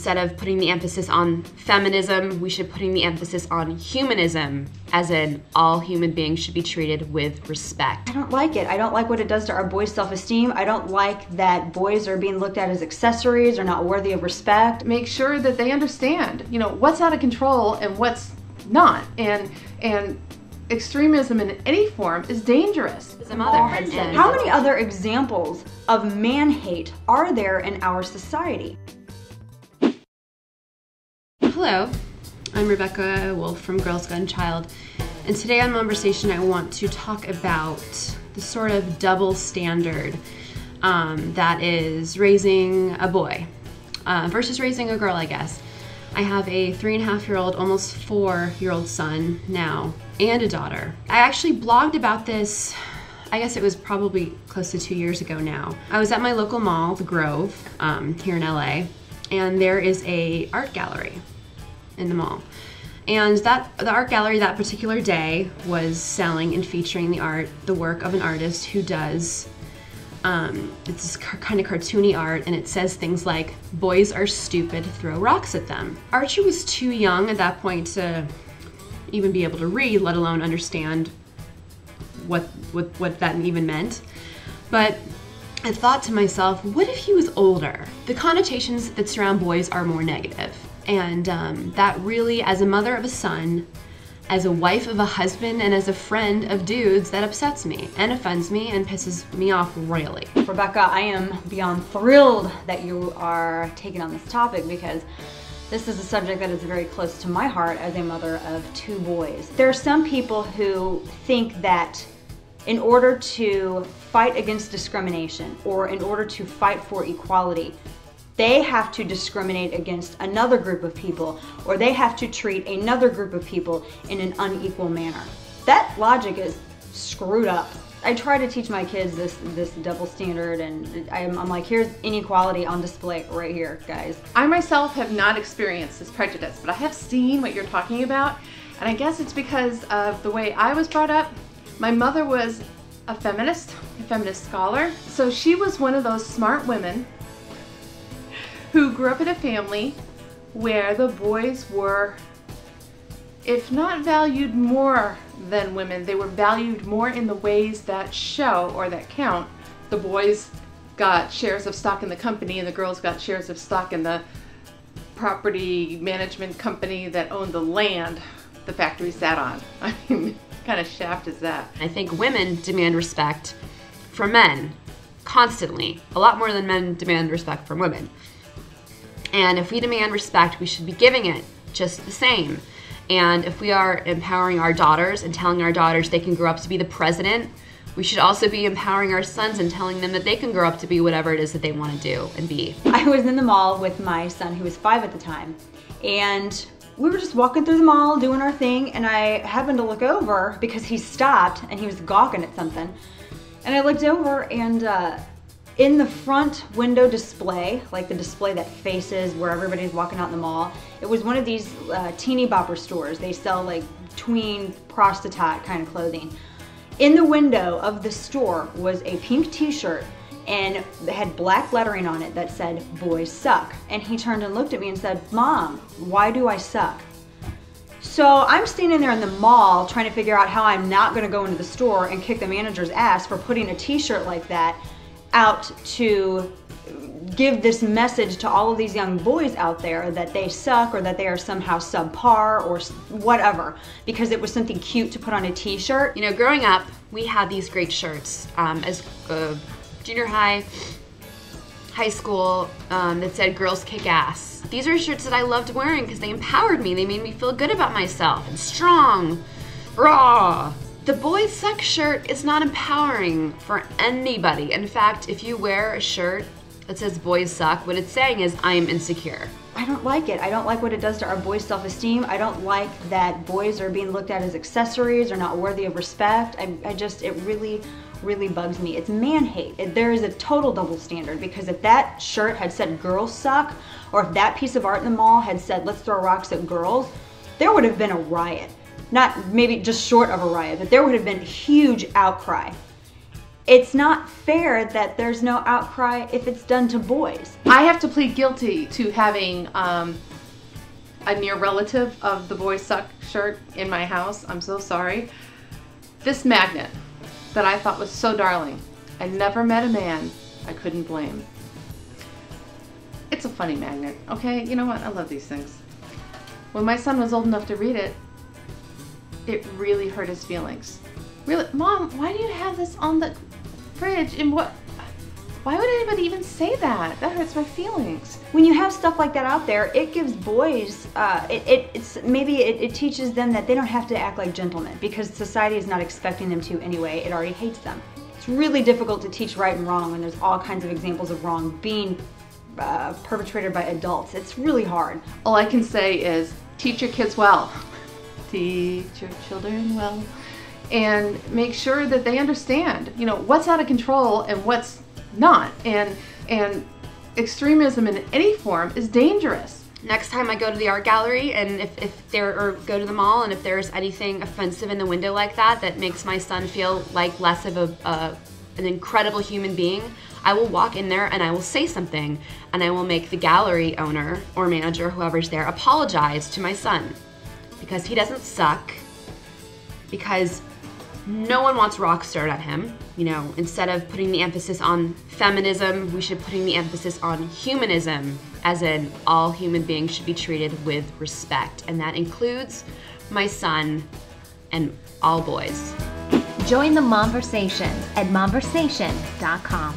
instead of putting the emphasis on feminism, we should putting the emphasis on humanism, as in all human beings should be treated with respect. I don't like it. I don't like what it does to our boys' self-esteem. I don't like that boys are being looked at as accessories or not worthy of respect. Make sure that they understand, you know, what's out of control and what's not. And extremism in any form is dangerous. As a mother, how many other examples of man hate are there in our society? Hello, I'm Rebecca Woolf from Girls Gun Child, and today on Conversation I want to talk about the sort of double standard that is raising a boy versus raising a girl, I guess. I have a 3.5-year-old, almost 4-year-old son now, and a daughter. I actually blogged about this, I guess it was probably close to 2 years ago now. I was at my local mall, The Grove, here in LA, and there is a art gallery in the mall. And the art gallery that particular day was selling and featuring the work of an artist who does it's this kind of cartoony art, and it says things like, "Boys are stupid, throw rocks at them." Archie was too young at that point to even be able to read, let alone understand what that even meant. But I thought to myself, what if he was older? The connotations that surround boys are more negative. And that really, as a mother of a son, as a wife of a husband, and as a friend of dudes, that upsets me and offends me and pisses me off royally. Rebecca, I am beyond thrilled that you are taking on this topic, because this is a subject that is very close to my heart as a mother of 2 boys. There are some people who think that in order to fight against discrimination, or in order to fight for equality, they have to discriminate against another group of people, or they have to treat another group of people in an unequal manner. That logic is screwed up. I try to teach my kids this double standard, and I'm like, here's inequality on display right here, guys. I myself have not experienced this prejudice, but I have seen what you're talking about, and I guess it's because of the way I was brought up. My mother was a feminist scholar, so she was one of those smart women who grew up in a family where the boys were, if not valued more than women, they were valued more in the ways that show or that count. The boys got shares of stock in the company, and the girls got shares of stock in the property management company that owned the land the factory sat on. I mean, what kind of shaft is that? I think women demand respect from men constantly, a lot more than men demand respect from women. And if we demand respect, we should be giving it just the same. And if we are empowering our daughters and telling our daughters they can grow up to be the president, we should also be empowering our sons and telling them that they can grow up to be whatever it is that they want to do and be. I was in the mall with my son, who was 5 at the time, and we were just walking through the mall doing our thing, and I happened to look over because he stopped and he was gawking at something. And I looked over, and in the front window display, like the display that faces where everybody's walking out in the mall, it was one of these teeny bopper stores. They sell like tween prostitute kind of clothing. In the window of the store was a pink t-shirt, and it had black lettering on it that said, "Boys suck." And he turned and looked at me and said, "Mom, why do I suck?" So I'm standing there in the mall trying to figure out how I'm not gonna go into the store and kick the manager's ass for putting a t-shirt like that out to give this message to all of these young boys out there that they suck, or that they are somehow subpar or whatever, because it was something cute to put on a t-shirt. You know, growing up, we had these great shirts as junior high, high school, that said "Girls Kick Ass." These are shirts that I loved wearing because they empowered me. They made me feel good about myself and strong, raw. The "Boys Suck" shirt is not empowering for anybody. In fact, if you wear a shirt that says "Boys Suck," what it's saying is, I am insecure. I don't like it. I don't like what it does to our boys' self-esteem. I don't like that boys are being looked at as accessories or not worthy of respect. It really bugs me. It's man hate. There is a total double standard, because if that shirt had said "Girls Suck," or if that piece of art in the mall had said "Let's throw rocks at girls," there would have been a riot. Not maybe just short of a riot, but there would have been a huge outcry. it's not fair that there's no outcry if it's done to boys. I have to plead guilty to having a near relative of the boy suck shirt in my house. I'm so sorry. This magnet that I thought was so darling, I never met a man I couldn't blame. It's a funny magnet, okay? You know what? I love these things. When my son was old enough to read it, it really hurt his feelings. Really, Mom, why do you have this on the fridge? And why would anybody even say that? That hurts my feelings. When you have stuff like that out there, it gives boys, it teaches them that they don't have to act like gentlemen, because society is not expecting them to anyway. It already hates them. It's really difficult to teach right and wrong when there's all kinds of examples of wrong being perpetrated by adults. It's really hard. All I can say is teach your kids well. Teach your children well. And make sure that they understand, you know, what's out of control and what's not. And extremism in any form is dangerous. Next time I go to the art gallery and or go to the mall, and if there's anything offensive in the window like that makes my son feel like less of an incredible human being, I will walk in there and I will say something, and I will make the gallery owner or manager, whoever's there, apologize to my son, because he doesn't suck, because no one wants rocks thrown at him. You know, instead of putting the emphasis on feminism, we should putting the emphasis on humanism, as in all human beings should be treated with respect, and that includes my son and all boys. Join the Momversation at momversation.com.